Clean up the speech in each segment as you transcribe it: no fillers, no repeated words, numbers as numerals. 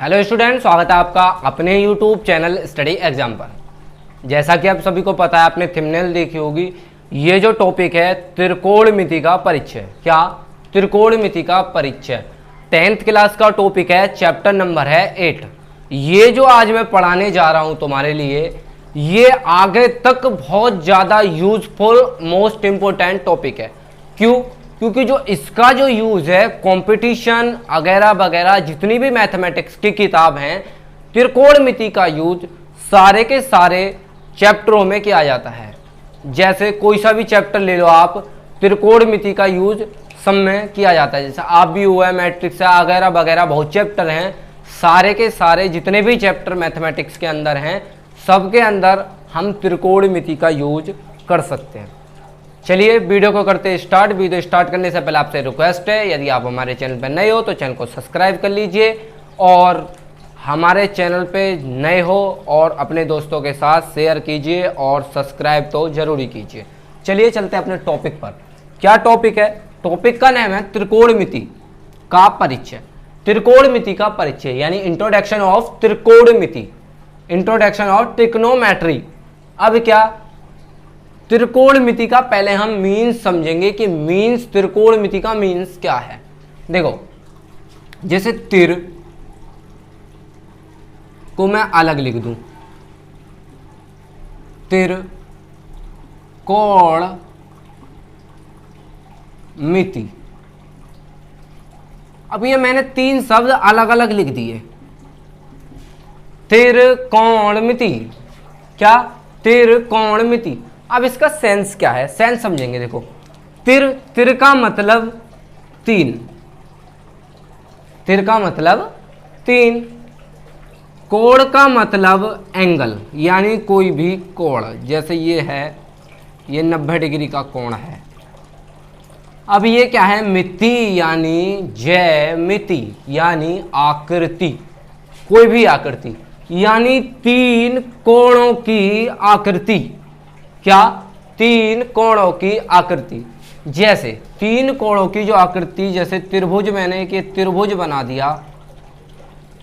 Hello student, स्वागत है आपका अपने यूट्यूब चैनल स्टडी एग्जाम पर। जैसा कि आप सभी को पता है, आपने थंबनेल देखी होगी। ये जो टॉपिक है त्रिकोणमिति का परिचय। क्या? त्रिकोणमिति का परिचय 10th क्लास का टॉपिक है, चैप्टर नंबर है 8। ये जो आज मैं पढ़ाने जा रहा हूं तुम्हारे लिए, ये आगे तक बहुत ज़्यादा यूजफुल मोस्ट इंपोर्टेंट टॉपिक है। क्यों? क्योंकि जो इसका जो यूज है कंपटीशन वगैरह वगैरह जितनी भी मैथमेटिक्स की किताब हैं, त्रिकोणमिति का यूज सारे के सारे चैप्टरों में किया जाता है। जैसे कोई सा भी चैप्टर ले लो आप, त्रिकोणमिति का यूज सब में किया जाता है। जैसे आप भी हुआ है, मैट्रिक्स है वगैरह वगैरह, बहुत चैप्टर हैं। सारे के सारे जितने भी चैप्टर मैथमेटिक्स के अंदर हैं, सबके अंदर हम त्रिकोणमिति का यूज कर सकते हैं। चलिए वीडियो को करते स्टार्ट। वीडियो स्टार्ट करने से पहले आपसे रिक्वेस्ट है, यदि आप हमारे चैनल पर नए हो तो चैनल को सब्सक्राइब कर लीजिए, और हमारे चैनल पे नए हो और अपने दोस्तों के साथ शेयर कीजिए, और सब्सक्राइब तो जरूरी कीजिए। चलिए चलते हैं अपने टॉपिक पर। क्या टॉपिक है? टॉपिक का नाम है त्रिकोणमिति का परिचय। त्रिकोणमिति का परिचय यानी इंट्रोडक्शन ऑफ त्रिकोणमिति, इंट्रोडक्शन ऑफ ट्रिग्नोमेट्री। अब क्या त्रिकोणमिति का पहले हम मीन्स समझेंगे कि मीन्स, त्रिकोणमिति का मीन्स क्या है। देखो, जैसे तिर को मैं अलग लिख दूं, तिर कोण मिति। अब ये मैंने तीन शब्द अलग अलग लिख दिए, त्रिकोणमिति। क्या? त्रिकोणमिति। अब इसका सेंस क्या है, सेंस समझेंगे। देखो, तिर का मतलब तीन, तिर का मतलब तीन, कोण का मतलब एंगल यानी कोई भी कोण। जैसे ये है, ये 90 डिग्री का कोण है। अब ये क्या है? मिति यानी ज्यामिति यानी आकृति, कोई भी आकृति, यानी तीन कोणों की आकृति। क्या? तीन कोणों की आकृति। जैसे तीन कोणों की जो आकृति, जैसे त्रिभुज, मैंने कि त्रिभुज बना दिया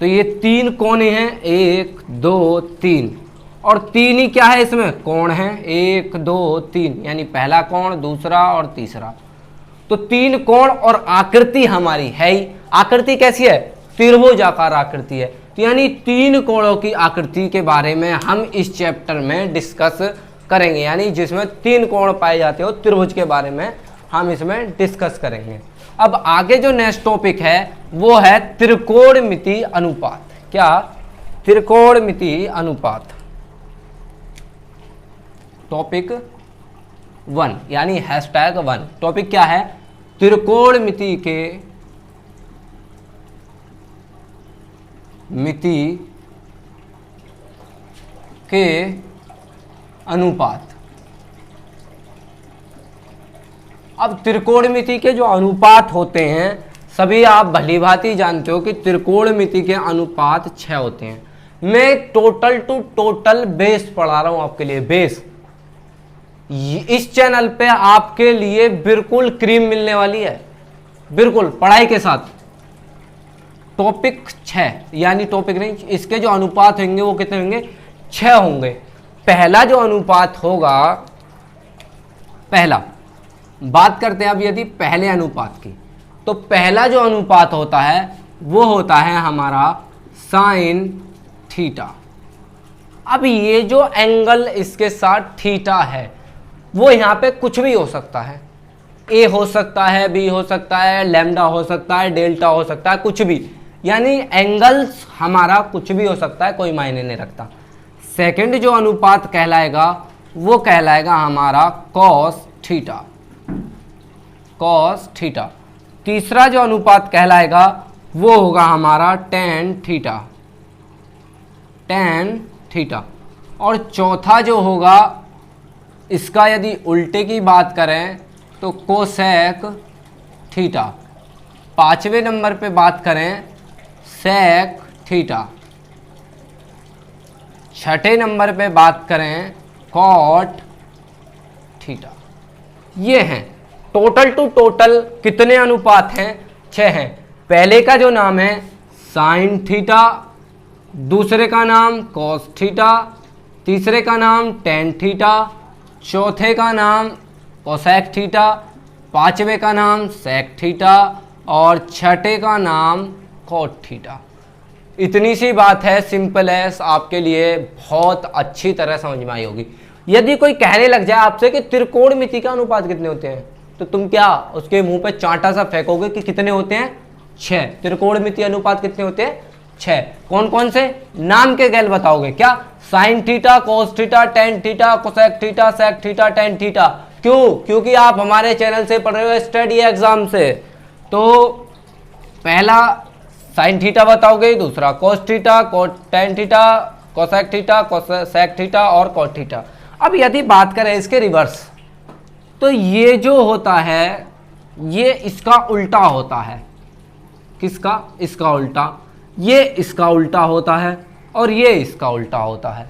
तो ये तीन कोने हैं, 1 2 3, और तीन ही क्या है इसमें? कोण है, 1 2 3, यानी पहला कोण, दूसरा और तीसरा। तो तीन कोण और आकृति हमारी है ही। आकृति कैसी है? त्रिभुजाकार आकृति है। तो यानी तीन कोणों की आकृति के बारे में हम इस चैप्टर में डिस्कस करेंगे, यानी जिसमें तीन कोण पाए जाते हो, त्रिभुज के बारे में हम इसमें डिस्कस करेंगे। अब आगे जो नेक्स्ट टॉपिक है वो है त्रिकोणमिति अनुपात। क्या? त्रिकोणमिति अनुपात। टॉपिक 1 यानी #1। टॉपिक क्या है? त्रिकोणमिति के अनुपात। अब त्रिकोणमिति के जो अनुपात होते हैं, सभी आप भली भांति जानते हो कि त्रिकोणमिति के अनुपात 6 होते हैं। मैं टोटल टू टोटल बेस पढ़ा रहा हूं आपके लिए, बेस। इस चैनल पे आपके लिए बिल्कुल क्रीम मिलने वाली है, बिल्कुल पढ़ाई के साथ। टॉपिक 6 यानी टॉपिक नहीं, इसके जो अनुपात होंगे वो कितने होंगे? 6 होंगे। पहला जो अनुपात होगा, पहला बात करते हैं अब यदि पहले अनुपात की, तो पहला जो अनुपात होता है वो होता है हमारा साइन थीटा। अब ये जो एंगल इसके साथ थीटा है, वो यहाँ पे कुछ भी हो सकता है। ए हो सकता है, बी हो सकता है, लैम्डा हो सकता है, डेल्टा हो सकता है, कुछ भी। यानी एंगल्स हमारा कुछ भी हो सकता है, कोई मायने नहीं रखता। सेकंड जो अनुपात कहलाएगा वो कहलाएगा हमारा कॉस थीटा, कॉस थीटा। तीसरा जो अनुपात कहलाएगा वो होगा हमारा टेन थीटा, टेन थीटा। और चौथा जो होगा, इसका यदि उल्टे की बात करें तो कोसेक थीटा। पांचवें नंबर पे बात करें सेक थीटा। छठे नंबर पे बात करें कॉट थीटा। ये हैं टोटल टू टोटल कितने अनुपात हैं? 6 हैं। पहले का जो नाम है साइन थीटा, दूसरे का नाम कॉस थीटा, तीसरे का नाम टेन थीटा, चौथे का नाम कोसेक थीटा, पांचवे का नाम सेक थीटा और छठे का नाम कॉट थीटा। इतनी सी बात है, सिंपल है, आपके लिए बहुत अच्छी तरह समझ में आई होगी। यदि कोई कहने लग जाए आपसे कि त्रिकोणमिति का अनुपात कितने होते हैं, तो तुम क्या उसके मुंह पे चांटा सा फेंकोगे कि कितने होते हैं? 6। त्रिकोणमिति अनुपात कितने होते हैं? 6। कौन कौन से? नाम के गैल बताओगे क्या? Sine theta, cos theta, tan theta, cosec theta, sec theta, tan theta. क्यों? क्योंकि आप हमारे चैनल से पढ़ रहे हो स्टडी एग्जाम से। तो पहला साइन थीटा बताओगे, दूसरा cos theta, tan theta, cosec theta, sec theta और कॉट थीटा। अब यदि बात करें इसके रिवर्स, तो ये जो होता है ये इसका उल्टा होता है। किसका? इसका उल्टा। ये इसका उल्टा होता है और ये इसका उल्टा होता है।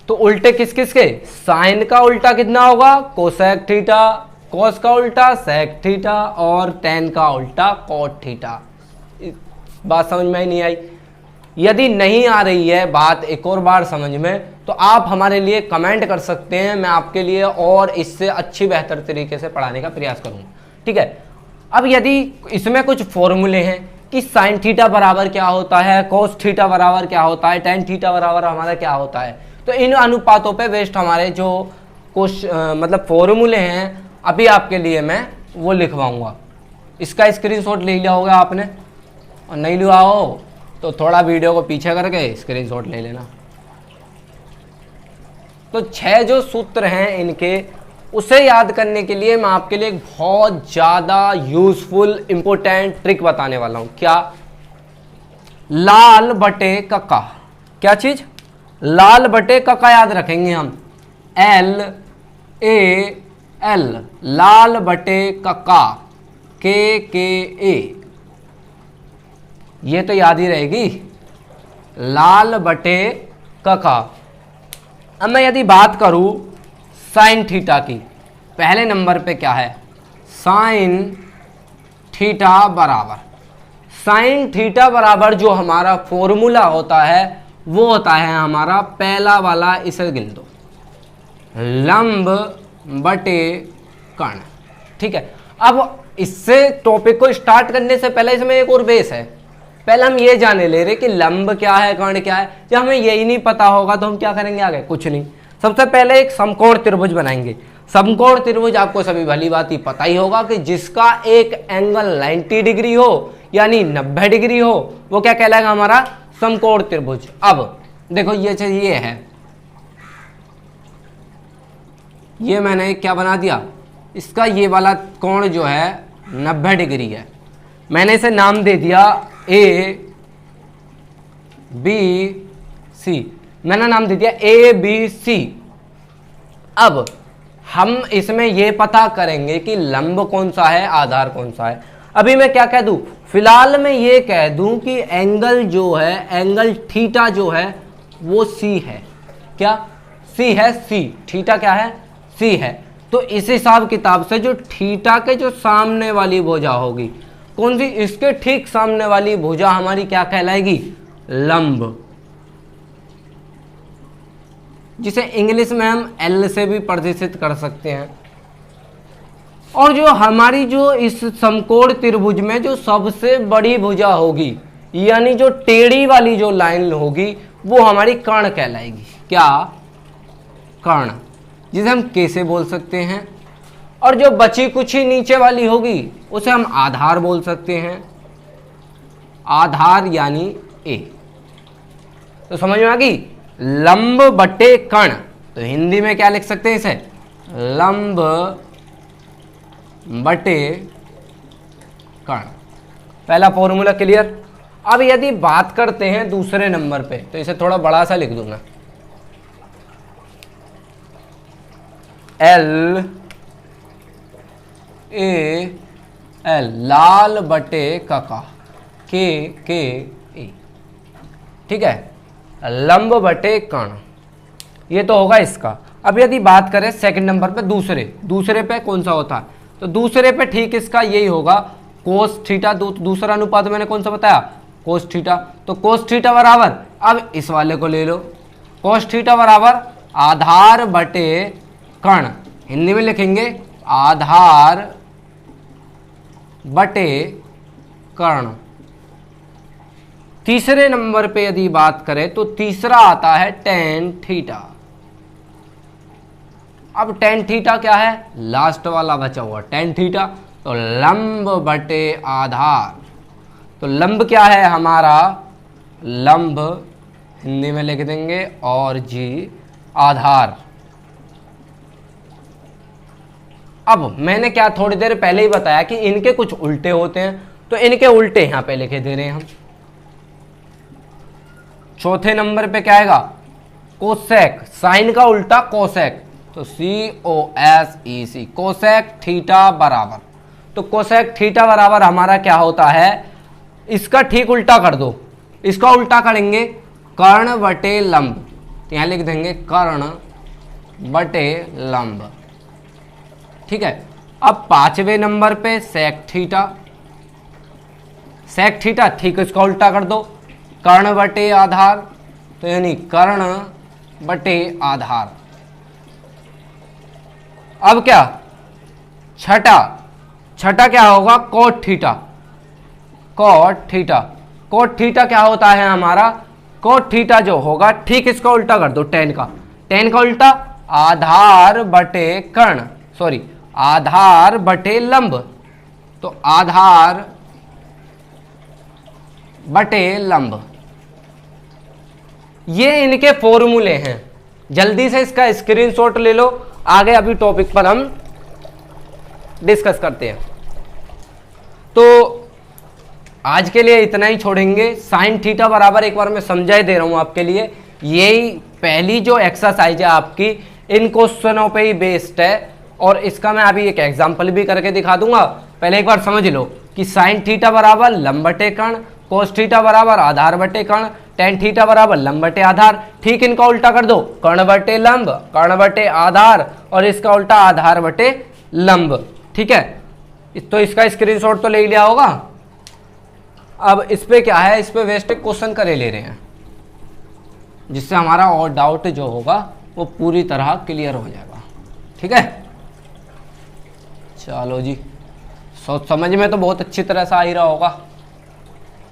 तो उल्टे किस किस के? साइन का उल्टा कितना होगा? कोसेक थीटा, कोस का उल्टा सेक थीटा और टेन का उल्टा कॉट थीटा। बात समझ में ही नहीं आई? यदि नहीं आ रही है बात एक और बार समझ में, तो आप हमारे लिए कमेंट कर सकते हैं, मैं आपके लिए और इससे अच्छी बेहतर तरीके से पढ़ाने का प्रयास करूंगा। ठीक है। अब यदि इसमें कुछ फॉर्मूले हैं कि साइन थीटा बराबर क्या होता है, कोस थीटा बराबर क्या होता है, टेन थीटा बराबर हमारा क्या होता है, तो इन अनुपातों पे बेस्ड हमारे जो कुछ मतलब फॉर्मूले हैं अभी आपके लिए मैं वो लिखवाऊंगा। इसका स्क्रीनशॉट ले लिया होगा आपने, और नहीं लिया हो तो थोड़ा वीडियो को पीछे करके स्क्रीनशॉट ले लेना। तो 6 जो सूत्र हैं इनके, उसे याद करने के लिए मैं आपके लिए एक बहुत ज़्यादा यूजफुल इंपॉर्टेंट ट्रिक बताने वाला हूं। क्या? लाल बटे कक्का। क्या चीज? लाल बटे कक्का याद रखेंगे हम। LAL, लाल बटे कक्का, KKA, ये तो याद ही रहेगी, लाल बटे कक्का। अब मैं यदि बात करूं साइन थीटा की, पहले नंबर पे क्या है? साइन थीटा बराबर, साइन थीटा बराबर जो हमारा फॉर्मूला होता है वो होता है हमारा पहला वाला, इसे गिन दो, लंब बटे कर्ण। ठीक है। अब इससे टॉपिक को स्टार्ट करने से पहले इसमें एक और बेस है। पहले हम ये जाने ले रहे कि लंब क्या है, कर्ण क्या है। जब हमें यही नहीं पता होगा तो हम क्या करेंगे आगे? कुछ नहीं। सबसे पहले एक समकोण त्रिभुज बनाएंगे। समकोण त्रिभुज आपको सभी भली बात ही पता ही होगा कि जिसका एक एंगल 90 डिग्री हो यानी 90 डिग्री हो, वो क्या कहलाएगा? हमारा समकोण त्रिभुज। अब देखो ये है, ये मैंने क्या बना दिया, इसका ये वाला कोण जो है 90 डिग्री है। मैंने इसे नाम दे दिया ABC, मैंने नाम दे दिया ABC। अब हम इसमें ये पता करेंगे कि लंब कौन सा है, आधार कौन सा है। अभी मैं क्या कह दूं? फिलहाल मैं ये कह दूं कि एंगल जो है, एंगल थीटा जो है वो C है। क्या C है? C। थीटा क्या है? C है। तो इस हिसाब किताब से जो थीटा के जो सामने वाली भुजा होगी, कौन सी? इसके ठीक सामने वाली भुजा हमारी क्या कहलाएगी? लंब, जिसे इंग्लिश में हम L से भी प्रदर्शित कर सकते हैं। और जो हमारी जो इस समकोण त्रिभुज में जो सबसे बड़ी भुजा होगी, यानी जो टेढ़ी वाली जो लाइन होगी, वो हमारी कर्ण कहलाएगी। क्या? कर्ण, जिसे हम कैसे बोल सकते हैं। और जो बची कुछ ही नीचे वाली होगी उसे हम आधार बोल सकते हैं। आधार यानी A। तो समझ में आ गई? लंब बटे कर्ण, तो हिंदी में क्या लिख सकते हैं इसे? लंब बटे कर्ण। पहला फॉर्मूला क्लियर। अब यदि बात करते हैं दूसरे नंबर पे, तो इसे थोड़ा बड़ा सा लिख दूंगा, LAL, लाल बटे कक्का, KKA। ठीक है। लंब बटे कर्ण, ये तो होगा इसका। अब यदि बात करें सेकंड नंबर पे, दूसरे पे कौन सा होता है, तो दूसरे पे ठीक इसका यही होगा कोस थीटा। दूसरा अनुपात मैंने कौन सा बताया? Cos theta. तो कोस थीटा बराबर, अब इस वाले को ले लो, कोस थीटा बराबर आधार बटे कर्ण, हिंदी में लिखेंगे आधार बटे कर्ण। तीसरे नंबर पे यदि बात करें तो तीसरा आता है टेन थीटा। अब टेन थीटा क्या है, लास्ट वाला बचा हुआ टेन थीटा, तो लंब बटे आधार। तो लंब क्या है हमारा, लंब हिंदी में लिख देंगे और जी आधार। अब मैंने क्या थोड़ी देर पहले ही बताया कि इनके कुछ उल्टे होते हैं, तो इनके उल्टे यहां पे लिखे दे रहे हैं हम। चौथे नंबर पे क्या आएगा, कोसेक, साइन का उल्टा कोसेक, तो COSEC, कोसेक थीटा बराबर। तो कोसेक थीटा बराबर हमारा क्या होता है, इसका ठीक उल्टा कर दो, इसका उल्टा करेंगे कर्ण बटे लंब, तो यहां लिख देंगे कर्ण बटे लंब। ठीक है। अब पांचवें नंबर पे सेक थीटा, सेक थीटा ठीक इसका उल्टा कर दो, कर्ण बटे आधार, तो यानी कर्ण बटे आधार। अब क्या, छठा, छठा क्या होगा, cot theta, cot theta. Cot theta क्या होता है हमारा, कोट थीटा जो होगा ठीक इसका उल्टा कर दो, टेन का, टेन का उल्टा आधार बटे कर्ण, सॉरी आधार बटे लंब, तो आधार बटे लंब। ये इनके फॉर्मूले हैं, जल्दी से इसका स्क्रीनशॉट ले लो, आगे अभी टॉपिक पर हम डिस्कस करते हैं। तो आज के लिए इतना ही छोड़ेंगे। साइन थीटा बराबर एक बार मैं समझा ही दे रहा हूं आपके लिए, यही पहली जो एक्सरसाइज है आपकी इन क्वेश्चनों पे ही बेस्ड है, और इसका मैं अभी एक एग्जांपल भी करके दिखा दूंगा। पहले एक बार समझ लो कि साइन थीटा बराबर लंब बटे कर्ण, कोस थीटा बराबर आधार बटे कर्ण, टेन थीटा बराबर लंब बटे आधार। ठीक इनका उल्टा कर दो, कर्ण बटे लंब, कर्ण बटे आधार, और इसका उल्टा आधार बटे लंब। ठीक है, तो इसका स्क्रीनशॉट तो ले ही लिया होगा। अब इस पे क्या है, इस पे वेस्ट क्वेश्चन करे ले रहे हैं, जिससे हमारा और डाउट जो होगा वो पूरी तरह क्लियर हो जाएगा। ठीक है, चलो जी, सोच समझ में तो बहुत अच्छी तरह से आ ही रहा होगा।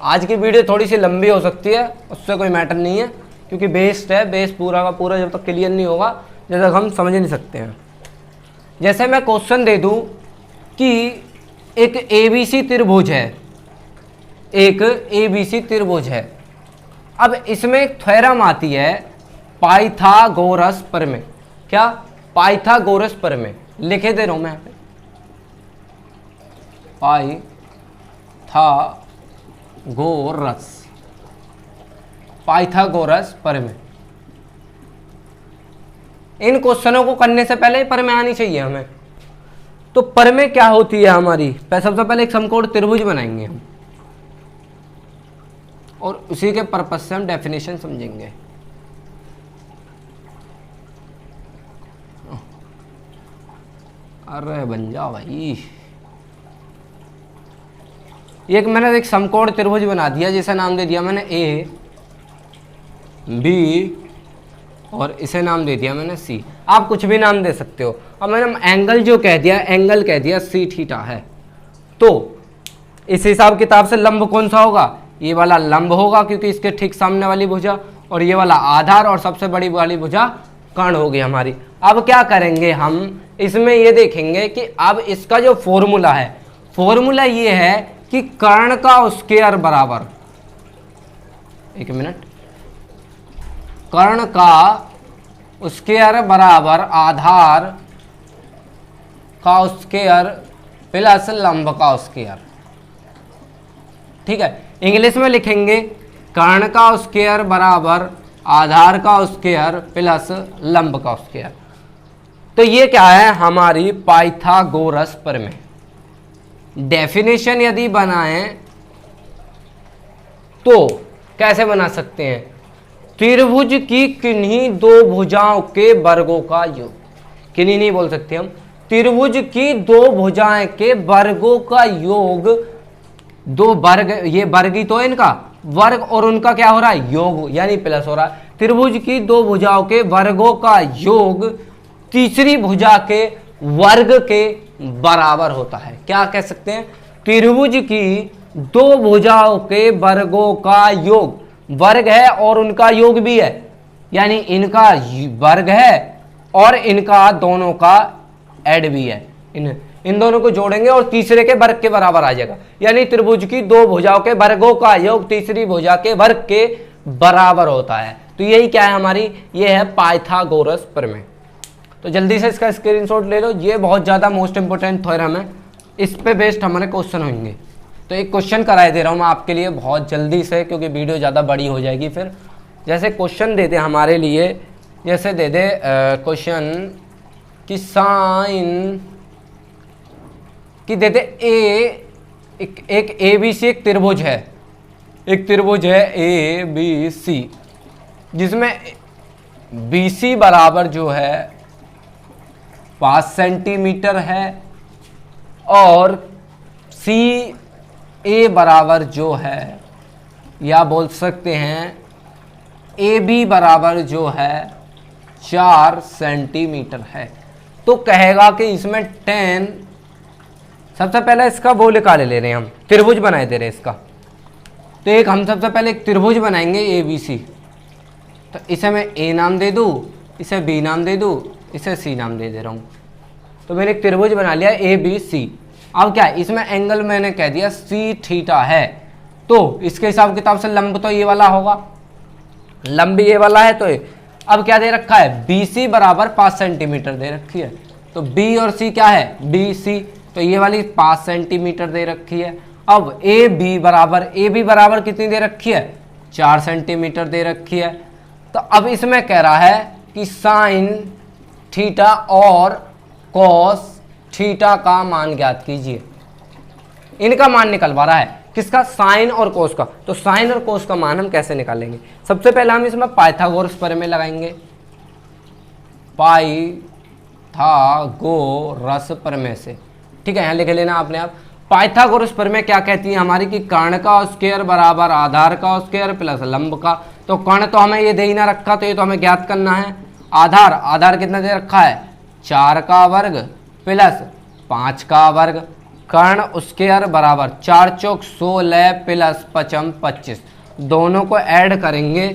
आज की वीडियो थोड़ी सी लंबी हो सकती है, उससे कोई मैटर नहीं है, क्योंकि बेस्ड है, बेस पूरा का पूरा जब तक क्लियर नहीं होगा जब तक हम समझ नहीं सकते हैं। जैसे मैं क्वेश्चन दे दूं कि एक ABC त्रिभुज है, एक ABC त्रिभुज है। अब इसमें एक थ्योरम आती है पाइथागोरस प्रमेय। क्या, पाइथागोरस प्रमेय, लिखे दे रहा हूं मैं यहाँ पे, पाइथागोरस प्रमेय। इन क्वेश्चनों को करने से पहले प्रमेय आनी चाहिए हमें। तो प्रमेय क्या होती है हमारी, सबसे पहले एक समकोण त्रिभुज बनाएंगे हम, और उसी के पर्पस से हम डेफिनेशन समझेंगे। अरे बन जा भाई, एक मैंने एक समकोण त्रिभुज बना दिया, जिसे नाम दे दिया मैंने A B, और इसे नाम दे दिया मैंने C। आप कुछ भी नाम दे सकते हो। अब मैंने एंगल जो कह दिया, एंगल कह दिया C थीटा है, तो इस हिसाब किताब से लंब कौन सा होगा, ये वाला लंब होगा, क्योंकि इसके ठीक सामने वाली भुजा, और ये वाला आधार, और सबसे बड़ी वाली भुजा कर्ण होगी हमारी। अब क्या करेंगे हम, इसमें ये देखेंगे कि अब इसका जो फॉर्मूला है, फॉर्मूला ये है कि कर्ण का स्क्वायर बराबर, एक मिनट, कर्ण का स्क्वायर बराबर आधार का स्क्वायर प्लस लंब का स्क्वायर। ठीक है, इंग्लिश में लिखेंगे कर्ण का स्क्वायर बराबर आधार का स्क्वायर प्लस लंब का स्क्वायर। तो ये क्या है, हमारी पाइथागोरस प्रमेय। डेफिनेशन यदि बनाएं तो कैसे बना सकते हैं, त्रिभुज की किन्हीं दो भुजाओं के वर्गों का योग, किन्हीं नहीं बोल सकते हम, त्रिभुज की दो भुजाएं के वर्गों का योग, दो वर्ग, ये वर्ग ही तो है इनका, वर्ग और उनका क्या हो रहा है, योग, यानी प्लस हो रहा है। त्रिभुज की दो भुजाओं के वर्गों का योग तीसरी भुजा के वर्ग के बराबर होता है। क्या कह सकते हैं, त्रिभुज की दो भुजाओं के वर्गों का योग, वर्ग है और उनका योग भी है, यानी इनका वर्ग है और इनका दोनों का ऐड भी है, इन दोनों को जोड़ेंगे और तीसरे के वर्ग के बराबर आ जाएगा। यानी त्रिभुज की दो भुजाओं के वर्गों का योग तीसरी भुजा के वर्ग के बराबर होता है। तो यही क्या है हमारी, ये है पाइथागोरस प्रमेय। तो जल्दी से इसका स्क्रीनशॉट ले लो, ये बहुत ज़्यादा मोस्ट इंपोर्टेंट थ्योरम है, इस पे बेस्ड हमारे क्वेश्चन होंगे। तो एक क्वेश्चन कराए दे रहा हूँ मैं आपके लिए बहुत जल्दी से, क्योंकि वीडियो ज़्यादा बड़ी हो जाएगी फिर। जैसे क्वेश्चन दे दे हमारे लिए, जैसे दे दे क्वेश्चन कि साइन कि दे दे एक ए बी सी एक त्रिभुज है, एक त्रिभुज है ए बी सी, जिसमें बी सी बराबर जो है 5 सेंटीमीटर है और सी ए बराबर जो है, या बोल सकते हैं ए बी बराबर जो है 4 सेंटीमीटर है। तो कहेगा कि इसमें 10, सबसे पहले इसका वो निकाले ले रहे हैं हम, त्रिभुज बनाए दे रहे हैं इसका। तो एक हम सबसे पहले एक त्रिभुज बनाएंगे ए बी सी। तो इसे मैं ए नाम दे दूँ, इसे बी नाम दे दूँ, इसे सी नाम दे रहा हूँ। तो मैंने एक त्रिभुज बना लिया ए बी सी। अब क्या है, इसमें एंगल मैंने कह दिया सी थीटा है, तो इसके हिसाब किताब से लंब तो ये वाला होगा, लंब ये वाला है। तो अब क्या दे रखा है, बी सी बराबर 5 सेंटीमीटर दे रखी है। तो बी और सी क्या है, बी सी, तो ये वाली 5 सेंटीमीटर दे रखी है। अब ए बी बराबर कितनी दे रखी है, 4 सेंटीमीटर दे रखी है। तो अब इसमें कह रहा है कि साइन थीटा और कॉस थीटा का मान ज्ञात कीजिए। इनका मान निकलवा रहा है, किसका, साइन और कोस का। तो साइन और कोस का मान हम कैसे निकालेंगे, सबसे पहले हम इसमें पाइथागोरस प्रमेय लगाएंगे, पाइथागोरस प्रमेय से। ठीक है, यहाँ लिख लेना आपने आप। पाइथागोरस प्रमेय क्या कहती है हमारी, कि कर्ण का स्क्वायर बराबर आधार का स्क्वायर प्लस लंब का। तो कर्ण तो हमें ये दे ही ना रखा, तो ये तो हमें ज्ञात करना है। आधार कितना दे रखा है, 4 का वर्ग प्लस 5 का वर्ग। कर्ण स्क्वायर बराबर 4 चौक 16 प्लस 5 25, दोनों को ऐड करेंगे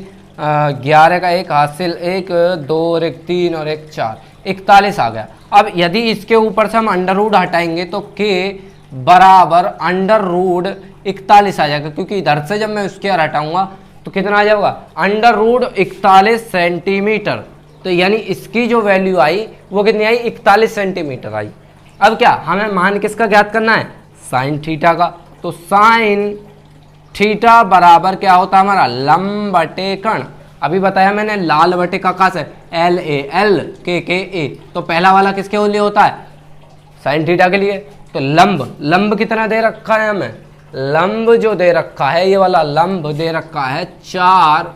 11 का 1 हासिल 1 2 और 1 3 और 1 4, 41 आ गया। अब यदि इसके ऊपर से हम अंडर रूट हटाएंगे तो के बराबर अंडर रूट 41 आ जाएगा, क्योंकि इधर से जब मैं स्क्वायर हटाऊंगा तो कितना आ जाएगा, अंडर रूट 41 सेंटीमीटर। तो यानी इसकी जो वैल्यू आई वो कितनी आई, 41 सेंटीमीटर आई। अब क्या हमें मान किसका ज्ञात करना है, साइन थीटा का। तो साइन थीटा बराबर क्या होता है हमारा, लंब बटे कर्ण। अभी बताया मैंने लाल बटे का का से एल ए, तो पहला वाला किसके लिए होता है, साइन थीटा के लिए। तो लंब कितना दे रखा है हमें, लंब जो दे रखा है ये वाला लंब दे रखा है 4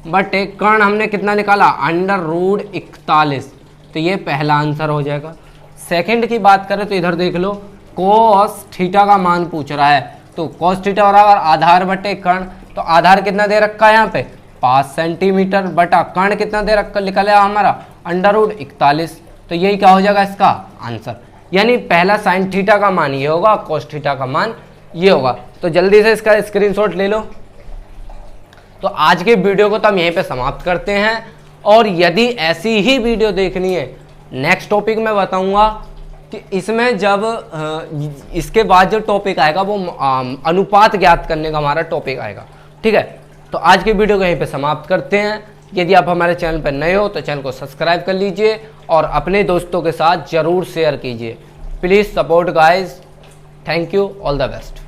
बटे कर्ण हमने कितना निकाला, अंडर रूट 41। तो ये पहला आंसर हो जाएगा। सेकंड की बात करें तो इधर देख लो, कोस थीटा का मान पूछ रहा है। तो कोस थीटा बराबर आधार बटे कर्ण। तो आधार कितना दे रखा है यहाँ पे 5 सेंटीमीटर बटा कर्ण कितना दे रखा निकला हमारा अंडर रूट 41। तो यही क्या हो जाएगा इसका आंसर। यानी पहला साइन थीटा का मान ये होगा, कोस थीटा का मान ये होगा। तो जल्दी से इसका स्क्रीनशॉट ले लो। तो आज के वीडियो को तो हम यहीं पे समाप्त करते हैं, और यदि ऐसी ही वीडियो देखनी है नेक्स्ट टॉपिक में बताऊंगा कि इसमें जब इसके बाद जो टॉपिक आएगा वो अनुपात ज्ञात करने का हमारा टॉपिक आएगा। ठीक है, तो आज की वीडियो को यहीं पे समाप्त करते हैं। यदि आप हमारे चैनल पर नए हो तो चैनल को सब्सक्राइब कर लीजिए और अपने दोस्तों के साथ ज़रूर शेयर कीजिए। Please support guys. Thank you, all the best.